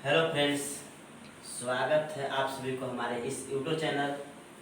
Hello friends, स्वागत है आप सभी को हमारे इस YouTube channel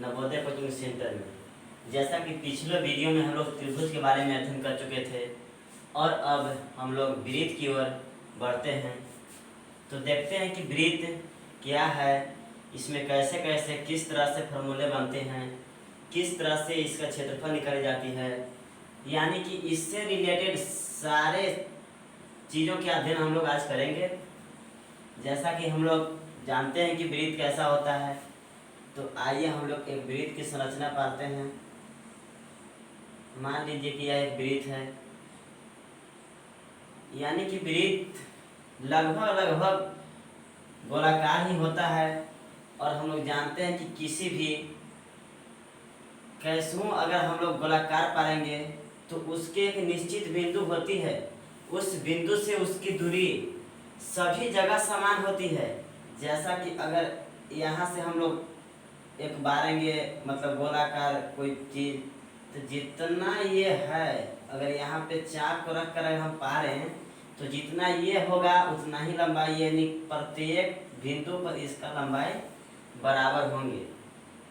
Navodaya coaching centre में। जैसा कि पिछले वीडियो में हम लोग त्रिभुज के बारे में अध्ययन कर चुके थे और अब हम लोग वृत्त की ओर बढ़ते हैं। तो देखते हैं कि वृत्त क्या है, इसमें कैसे कैसे किस तरह से फॉर्मूले बनते हैं, किस तरह से इसका क्षेत्रफल निकाली जाती है, यानी कि इससे रिलेटेड सारे चीज़ों के अध्ययन हम लोग आज करेंगे। जैसा कि हम लोग जानते हैं कि वृत्त कैसा होता है, तो आइए हम लोग एक वृत्त की संरचना पाते हैं। मान लीजिए कि यह एक वृत्त है, यानी कि वृत्त लगभग लगभग गोलाकार ही होता है। और हम लोग जानते हैं कि किसी भी कैसों अगर हम लोग गोलाकार पाएंगे तो उसके एक निश्चित बिंदु होती है, उस बिंदु से उसकी दूरी सभी जगह समान होती है। जैसा कि अगर यहाँ से हम लोग एक बारेंगे मतलब गोलाकार कोई चीज़, तो जितना ये है अगर यहाँ पे चाप को रख कर अगर हम पा रहे हैं तो जितना ये होगा उतना ही लंबाई, यानी प्रत्येक बिंदु पर इसका लंबाई बराबर होंगे।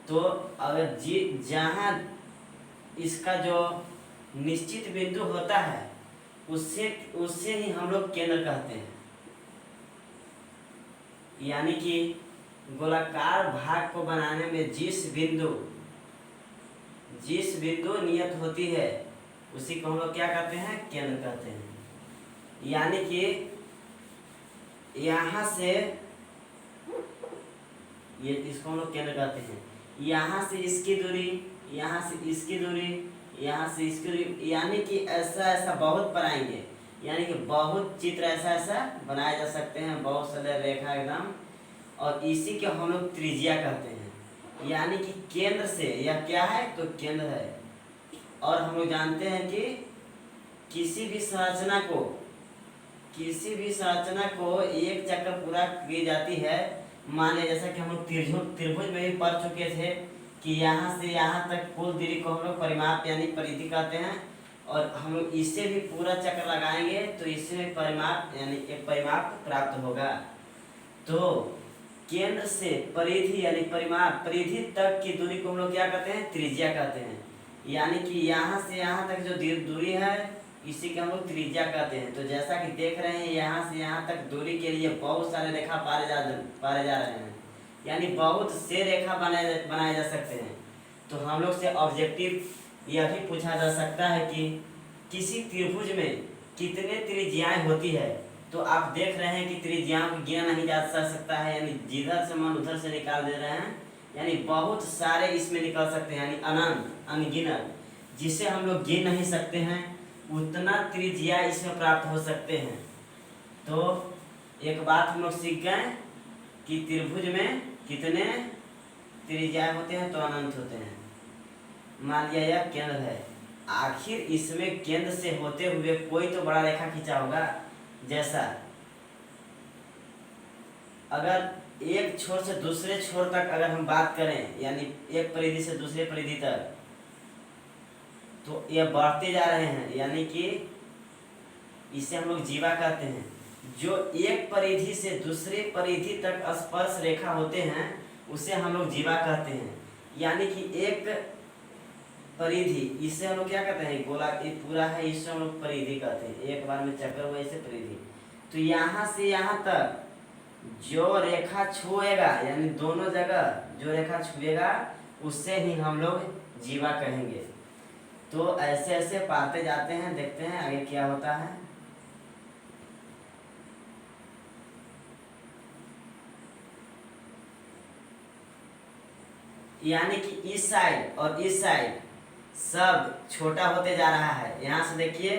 तो अगर जहाँ इसका जो निश्चित बिंदु होता है उससे ही हम लोग केंद्र कहते हैं। यानी कि गोलाकार भाग को बनाने में जिस बिंदु नियत होती है उसी को हम लोग क्या कहते हैं, केंद्र कहते हैं। यानी कि यहाँ से ये इसको हम लोग केंद्र कहते हैं। यहाँ से इसकी दूरी, यहाँ से इसकी दूरी, यहाँ से इसकी दूरी, यानी कि ऐसा ऐसा बहुत बनाएंगे, यानी कि बहुत चित्र ऐसा ऐसा बनाए जा सकते हैं, बहुत सारे रेखा एकदम। और इसी को हम लोग त्रिज्या कहते हैं। यानी कि केंद्र से यह क्या है, तो केंद्र है। और हम लोग जानते हैं कि किसी भी संरचना को एक चक्कर पूरा की जाती है। मान लिया जैसा कि हम लोग त्रिभुज में भी पढ़ चुके थे कि यहाँ से यहाँ तक कुल दूरी को हम लोग परिमाप यानी परिधि कहते हैं। और हम लोग इससे भी पूरा चक्कर लगाएंगे तो इससे भी परिमाप यानी एक परिमाप प्राप्त होगा। तो केंद्र से परिधि यानी परिधि तक की दूरी को हम लोग क्या कहते हैं, त्रिज्या कहते हैं। यानी कि यहाँ से यहाँ तक जो दूरी है इसी के हम लोग त्रिज्या कहते हैं। तो जैसा कि देख रहे हैं यहाँ से यहाँ तक दूरी के लिए बहुत सारे रेखा पारे जा रहे हैं, यानी बहुत से रेखा बनाए जा सकते हैं। तो हम लोग से ऑब्जेक्टिव यह भी पूछा जा सकता है कि किसी त्रिभुज में कितने त्रिज्याएं होती है। तो आप देख रहे हैं कि त्रिज्याओं को गिना नहीं जा सकता है, यानी जिधर से मन उधर से निकाल दे रहे हैं, यानी बहुत सारे इसमें निकल सकते हैं, यानी अनंत अनगिनत, जिसे हम लोग गिन नहीं सकते हैं उतना त्रिज्या इसमें प्राप्त हो सकते हैं। तो एक बात हम लोग सीख गए कि त्रिभुज में कितने त्रिज्याएं होते हैं, तो अनंत होते हैं। मान लिया यह केंद्र है, आखिर इसमें केंद्र से होते हुए कोई तो बड़ा रेखा खींचा होगा। जैसा अगर एक छोर से दूसरे छोर तक अगर हम बात करें, यानी एक परिधि से दूसरे परिधि तक, तो यह बढ़ते जा रहे हैं, यानी कि इसे हम लोग जीवा कहते हैं। जो एक परिधि से दूसरे परिधि तक स्पर्श रेखा होते हैं उसे हम लोग जीवा कहते हैं। यानी कि एक परिधि, इसे हम लोग क्या कहते हैं, गोला पूरा है, इसे हम लोग परिधि कहते हैं। एक बार में चक्कर हुआ इसे परिधि। तो यहाँ से यहाँ तक जो रेखा छुएगा, यानी दोनों जगह जो रेखा छुएगा उससे ही हम लोग जीवा कहेंगे। तो ऐसे ऐसे पाते जाते हैं, देखते हैं आगे क्या होता है। यानी कि इस साइड और इस साइड सब छोटा होते जा रहा है। यहाँ से देखिए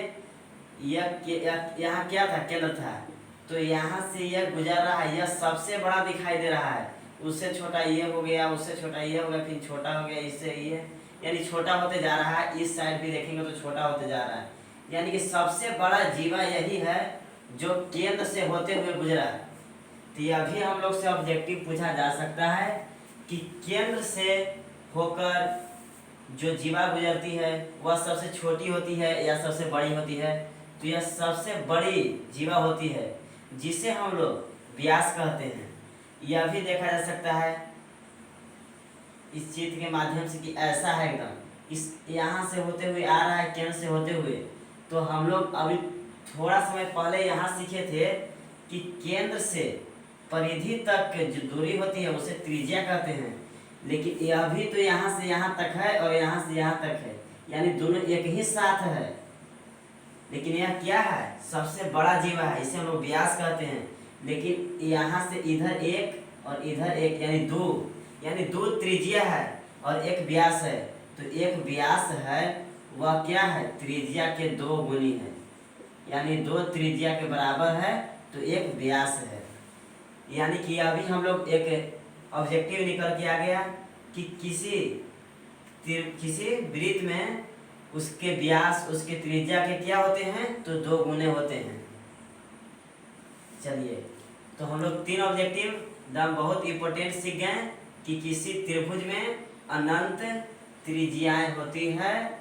यहाँ क्या था, केंद्र था, तो यहाँ से यह गुजर रहा है, यह सबसे बड़ा दिखाई दे रहा है। उससे छोटा ये हो गया, उससे छोटा ये हो गया, फिर छोटा हो गया, इससे ये, यानी छोटा होते जा रहा है। इस साइड भी देखेंगे तो छोटा होते जा रहा है। यानी कि सबसे बड़ा जीवा यही है जो केंद्र से होते हुए गुजरा। तो यह भी हम लोग से ऑब्जेक्टिव पूछा जा सकता है कि केंद्र से होकर जो जीवा गुजरती है वह सबसे छोटी होती है या सबसे बड़ी होती है। तो यह सबसे बड़ी जीवा होती है, जिसे हम लोग व्यास कहते हैं। यह भी देखा जा सकता है इस चित्र के माध्यम से कि ऐसा है एकदम, इस यहाँ से होते हुए आ रहा है, केंद्र से होते हुए। तो हम लोग अभी थोड़ा समय पहले यहाँ सीखे थे कि केंद्र से परिधि तक जो दूरी होती है उसे त्रिज्या कहते हैं। लेकिन यह भी तो यहाँ से यहाँ तक है और यहाँ से यहाँ तक है, यानी दोनों एक ही साथ है। लेकिन यह क्या है, सबसे बड़ा जीवा है, इसे हम लोग व्यास कहते हैं। लेकिन यहाँ से इधर एक और इधर एक, यानी दो त्रिज्या है और एक व्यास है। तो एक व्यास है वह क्या है, त्रिज्या के 2 गुनी है, यानी 2 त्रिज्या के बराबर है, तो एक व्यास है। यानी कि अभी हम लोग एक ऑब्जेक्टिव निकल के आ गया कि किसी वृत्त में उसके व्यास उसके त्रिज्या के क्या होते हैं, तो 2 गुने होते हैं। चलिए, तो हम लोग 3 ऑब्जेक्टिव एकदम बहुत इंपॉर्टेंट सीख गए कि किसी त्रिभुज में अनंत त्रिज्याएं होती है,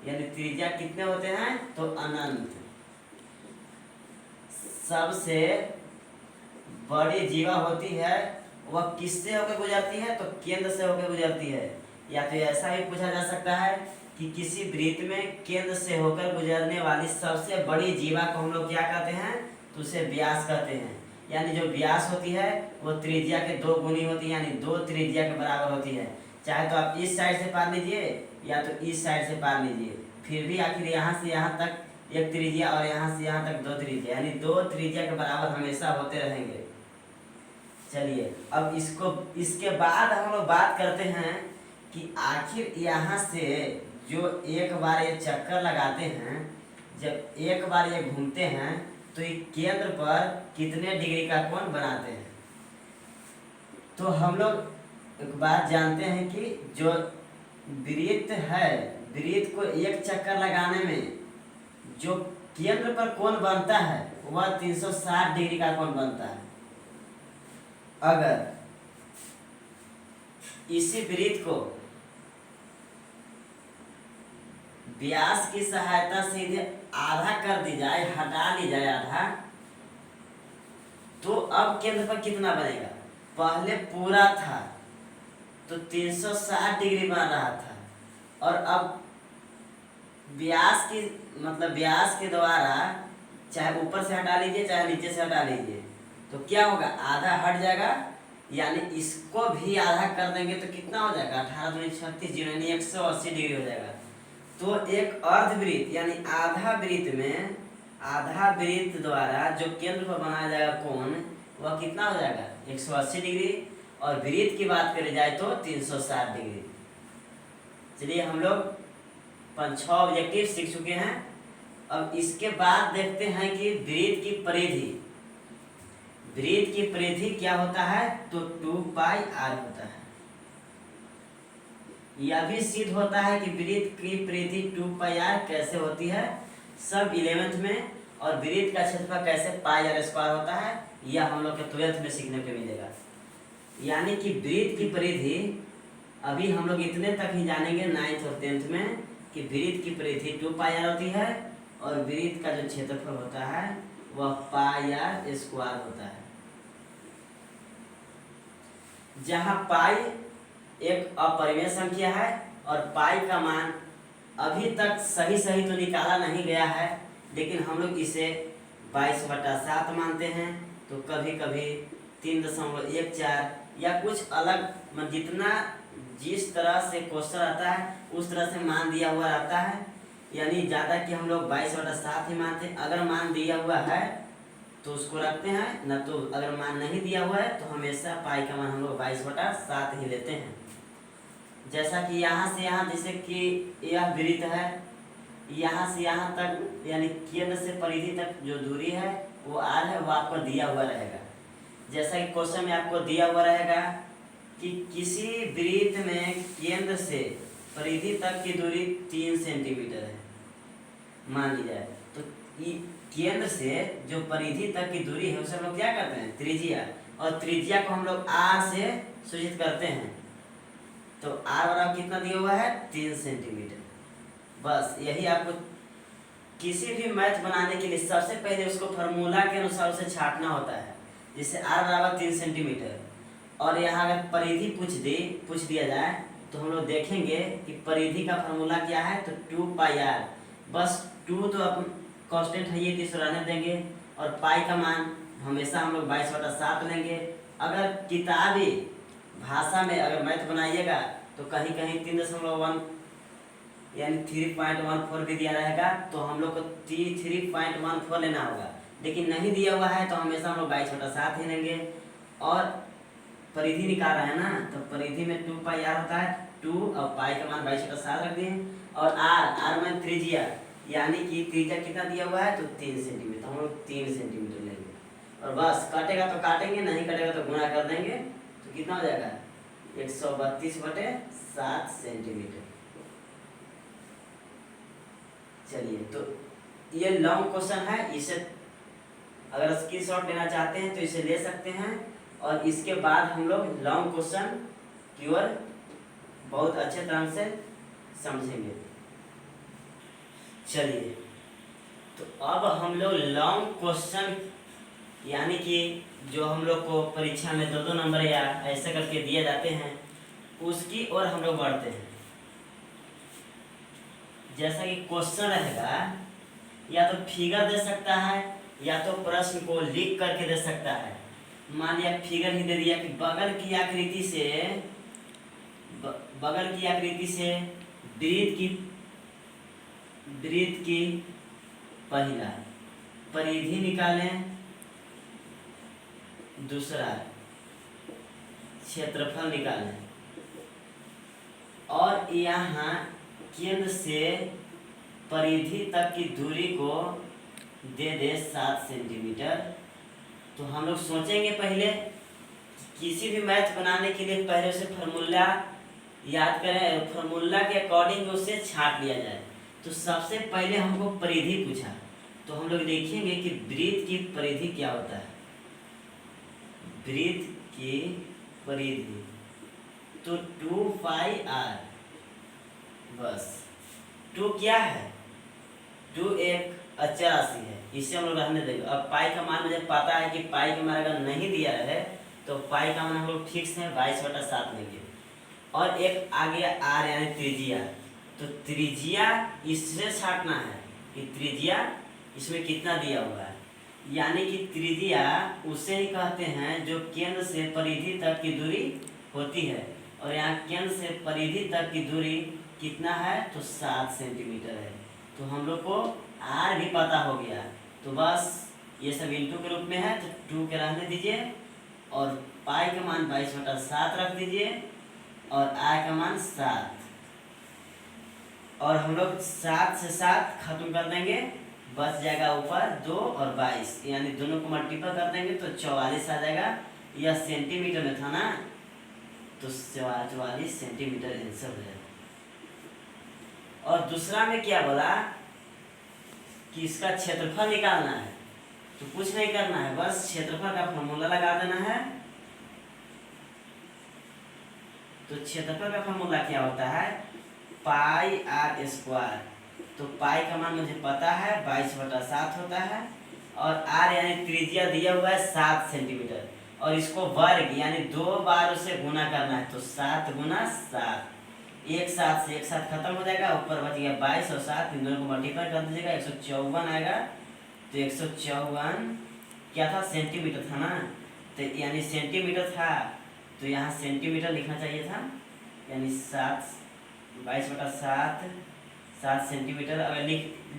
यानी त्रिज्या कितने होते हैं, तो अनंत। सबसे बड़ी जीवा होती है वह किससे होकर गुजरती है, तो केंद्र से होकर गुजरती है। या तो ऐसा भी पूछा जा सकता है कि किसी वृत्त में केंद्र से होकर गुजरने वाली सबसे बड़ी जीवा को हम लोग क्या कहते हैं, तो उसे व्यास कहते हैं। यानी जो व्यास होती है वो त्रिज्या के 2 गुनी होती है, यानी 2 त्रिज्या के बराबर होती है। चाहे तो आप इस साइड से पार लीजिए या तो इस साइड से पार लीजिए, फिर भी आखिर यहाँ से यहाँ तक 1 त्रिज्या और यहाँ से यहाँ तक 2 त्रिज्या, यानी 2 त्रिज्या के बराबर हमेशा होते रहेंगे। चलिए, अब इसके बाद हम लोग बात करते हैं कि आखिर यहाँ से जो एक बार ये चक्कर लगाते हैं, जब एक बार ये घूमते हैं तो ये केंद्र पर कितने डिग्री का कोण बनाते हैं। तो हम लोग एक बात जानते हैं कि जो वृत्त है, वृत्त को एक चक्कर लगाने में जो केंद्र पर कोण बनता है वह 360 डिग्री का कोण बनता है। अगर इसी वृत्त को व्यास की सहायता से इधर आधा कर दी जाए, हटा ली जाए आधा, तो अब केंद्र पर कितना बनेगा, पहले पूरा था तो 360 डिग्री बन रहा था, और अब व्यास के द्वारा चाहे ऊपर से हटा लीजिए चाहे नीचे से हटा लीजिए, तो क्या होगा, आधा हट जाएगा। यानी इसको भी आधा कर देंगे तो कितना हो जाएगा, 18 दूनी 36, यानी 180 डिग्री हो जाएगा। तो एक अर्धवृत्त यानी आधा वृत्त द्वारा जो केंद्र पर बनाया जाएगा कोण वह कितना हो जाएगा, 180 डिग्री, और वृत्त की बात करी जाए तो 360 डिग्री। चलिए, हम लोग 5-6 ऑब्जेक्टिव सीख चुके हैं। अब इसके बाद देखते हैं कि वृत्त की परिधि क्या होता है, तो 2πr होता है। यह भी सिद्ध होता है कि वृत्त की परिधि 2πr कैसे होती है, सब 11th में, और वृत्त का क्षेत्रफल कैसे πr² होता है, यह हम लोग के 12th में सीखने को मिलेगा। यानी कि वृत्त की परिधि अभी हम लोग इतने तक ही जानेंगे 9th और 10th में कि वृत्त की परिधि 2πr होती है और वृत्त का जो क्षेत्रफल होता है वह πr² होता है। जहाँ पाई एक अपरिमेय संख्या है और पाई का मान अभी तक सही तो निकाला नहीं गया है, लेकिन हम लोग इसे 22/7 मानते हैं, तो कभी कभी 3.14 या कुछ अलग, जिस तरह से क्वेश्चन आता है उस तरह से मान दिया हुआ रहता है। यानी ज़्यादा कि हम लोग 22/7 ही मानते हैं। अगर मान दिया हुआ है तो उसको रखते हैं, न तो अगर मान नहीं दिया हुआ है तो हमेशा पाई का मान हम लोग 22/7 ही लेते हैं। जैसा कि यहाँ से यहाँ, जैसे कि यह वृत्त है, यहाँ से यहाँ तक यानी केंद्र से परिधि तक जो दूरी है वो r है, वो आपको दिया हुआ रहेगा। जैसा कि क्वेश्चन में आपको दिया हुआ रहेगा कि किसी वृत्त में केंद्र से परिधि तक की दूरी 3 सेंटीमीटर है मान ली जाए, तो केंद्र से जो परिधि तक की दूरी है उसे हम लोग क्या करते हैं, त्रिज्या, और त्रिज्या को हम लोग r से सूचित करते हैं। तो r बराबर कितना दिया हुआ है, 3 सेंटीमीटर। बस यही आपको किसी भी मैथ बनाने के लिए सबसे पहले उसको फार्मूला के अनुसार उसे छांटना होता है। जैसे आर बराबर 3 सेंटीमीटर, और यहाँ अगर परिधि पूछ दिया जाए तो हम लोग देखेंगे कि परिधि का फॉर्मूला क्या है, तो 2πr। बस 2 तो अब कांस्टेंट है, ये तो इसे रहने देंगे, और पाई का मान हमेशा हम लोग 22/7 लेंगे। अगर किताबी भाषा में अगर मैथ बनाइएगा तो कहीं कहीं 3.1 यानी 3.14 भी दिया रहेगा, तो हम लोग को 3.14 लेना होगा। लेकिन नहीं दिया हुआ है तो हमेशा हम लोग 22/7 ही लेंगे। और परिधि निकाल रहे हैं ना, तो परिधि में 2πr होता है, 2 और पाई का मान 22/7 रख दिए। और आर में त्रिज्या, यानी कि त्रिज्या कितना दिया हुआ है, तो 3 सेंटीमीटर, हम लोग 3 सेंटीमीटर लेंगे। और बस कटेगा तो काटेंगे, नहीं कटेगा तो गुणा कर देंगे, तो कितना हो जाएगा 132/7 सेंटीमीटर। चलिए, तो ये लॉन्ग क्वेश्चन है, इसे अगर स्क्रीनशॉट लेना चाहते हैं तो इसे ले सकते हैं। और इसके बाद हम लोग लॉन्ग क्वेश्चन की ओर बहुत अच्छे तरह से समझेंगे। चलिए, तो अब हम लोग लॉन्ग क्वेश्चन यानी कि जो हम लोग को परीक्षा में 2-2 नंबर या ऐसे करके दिए जाते हैं, उसकी ओर हम लोग बढ़ते हैं। जैसा कि क्वेश्चन रहेगा, या तो फिगर दे सकता है या तो प्रश्न को लिख करके दे सकता है। मान लिया फिगर ही दे दिया कि बगल की आकृति से वृत्त की पहला परिधि निकालें, दूसरा क्षेत्रफल निकालें, और यहाँ केंद्र से परिधि तक की दूरी को दे 7 सेंटीमीटर। तो हम लोग सोचेंगे पहले, किसी भी मैथ बनाने के लिए पहले उसे फार्मूला याद करें, फार्मूला के अकॉर्डिंग उसे छांट लिया जाए। तो सबसे पहले हमको परिधि पूछा, तो हम लोग देखेंगे कि वृत्त की परिधि क्या होता है। वृत्त की परिधि तो 2πr, बस 2 क्या है, 2 एक अचर राशि है, इसे हम लोग रहने देंगे। अब पाई का मान मुझे पता है कि पाई का मान अगर नहीं दिया रहे तो पाई का मान हम लोग ठीक से 22/7 लेंगे। और एक आगे आर यानी त्रिज्या, तो त्रिज्या इससे छाटना है कि त्रिज्या इसमें कितना दिया हुआ है, यानी कि त्रिज्या उसे ही कहते हैं जो केंद्र से परिधि तक की दूरी होती है। और यहाँ केंद्र से परिधि तक की दूरी कितना है, तो 7 सेंटीमीटर है। तो हम लोग को आर भी पता हो गया, तो बस ये सब इंटू के रूप में है, तो 2 के रहने दीजिए, और पाई का मान 22/7 रख दीजिए, और आर का मान 7, और हम लोग 7 से 7 खत्म कर देंगे, बच जाएगा ऊपर 2 और 22, यानी दोनों को मल्टीपल कर देंगे तो 44 आ जाएगा। यह सेंटीमीटर में था ना, तो 44 सेंटीमीटर आंसर हो जाएगा। और दूसरा में क्या बोला कि इसका क्षेत्रफल निकालना है, तो कुछ नहीं करना है, बस क्षेत्रफल का फॉर्मूला लगा देना है। तो क्षेत्रफल का फॉर्मूला क्या होता है, πr²। तो पाई का मान मुझे पता है 22/7 होता है, और आर यानी त्रिज्या दिया हुआ है 7 सेंटीमीटर, और इसको वर्ग यानी 2 बार उसे गुना करना है, तो 7 × 7, एक साथ से एक साथ खत्म हो जाएगा, ऊपर बच गया 22 और 7, इन दोनों को मल्टीप्लाई कर दीजिएगा, 154 आएगा। तो 154 क्या था, सेंटीमीटर था ना, तो यानी सेंटीमीटर था, तो यहाँ सेंटीमीटर लिखना चाहिए था, यानी 22/7 सेंटीमीटर। अगर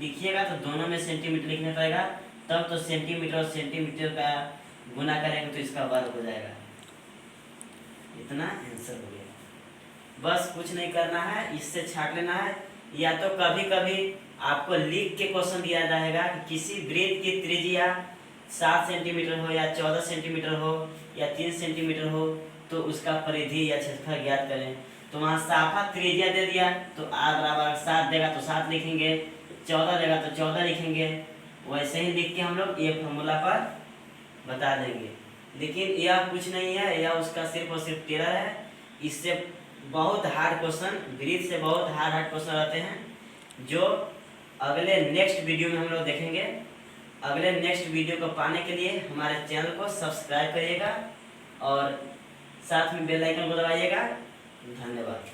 लिखिएगा तो दोनों में सेंटीमीटर लिखना पड़ेगा, तब तो सेंटीमीटर और सेंटीमीटर का गुना करेंगे तो इसका वर्ग हो जाएगा। इतना आंसर हो गया। बस कुछ नहीं करना है, इससे छाट लेना है। या तो कभी कभी आपको लिख के क्वेश्चन दिया जाएगा कि किसी वृत्त की त्रिज्या 7 सेंटीमीटर हो या 14 सेंटीमीटर हो या 3 सेंटीमीटर हो, तो उसका परिधि या क्षेत्रफल ज्ञात करें। तो वहाँ साफा त्रिज्या दे दिया, तो आर बराबर 7 देगा तो 7 लिखेंगे, 14 देगा तो 14 लिखेंगे। वैसे ही लिख के हम लोग ये फॉर्मूला पर बता देंगे। लेकिन यह कुछ नहीं है, यह उसका सिर्फ और सिर्फ टेलर है। इससे बहुत हार्ड क्वेश्चन, वृत्त से बहुत हार्ड क्वेश्चन रहते हैं, जो अगले नेक्स्ट वीडियो में हम लोग देखेंगे। अगले नेक्स्ट वीडियो को पाने के लिए हमारे चैनल को सब्सक्राइब करिएगा और साथ में बेल आइकन को दबाइएगा। धन्यवाद।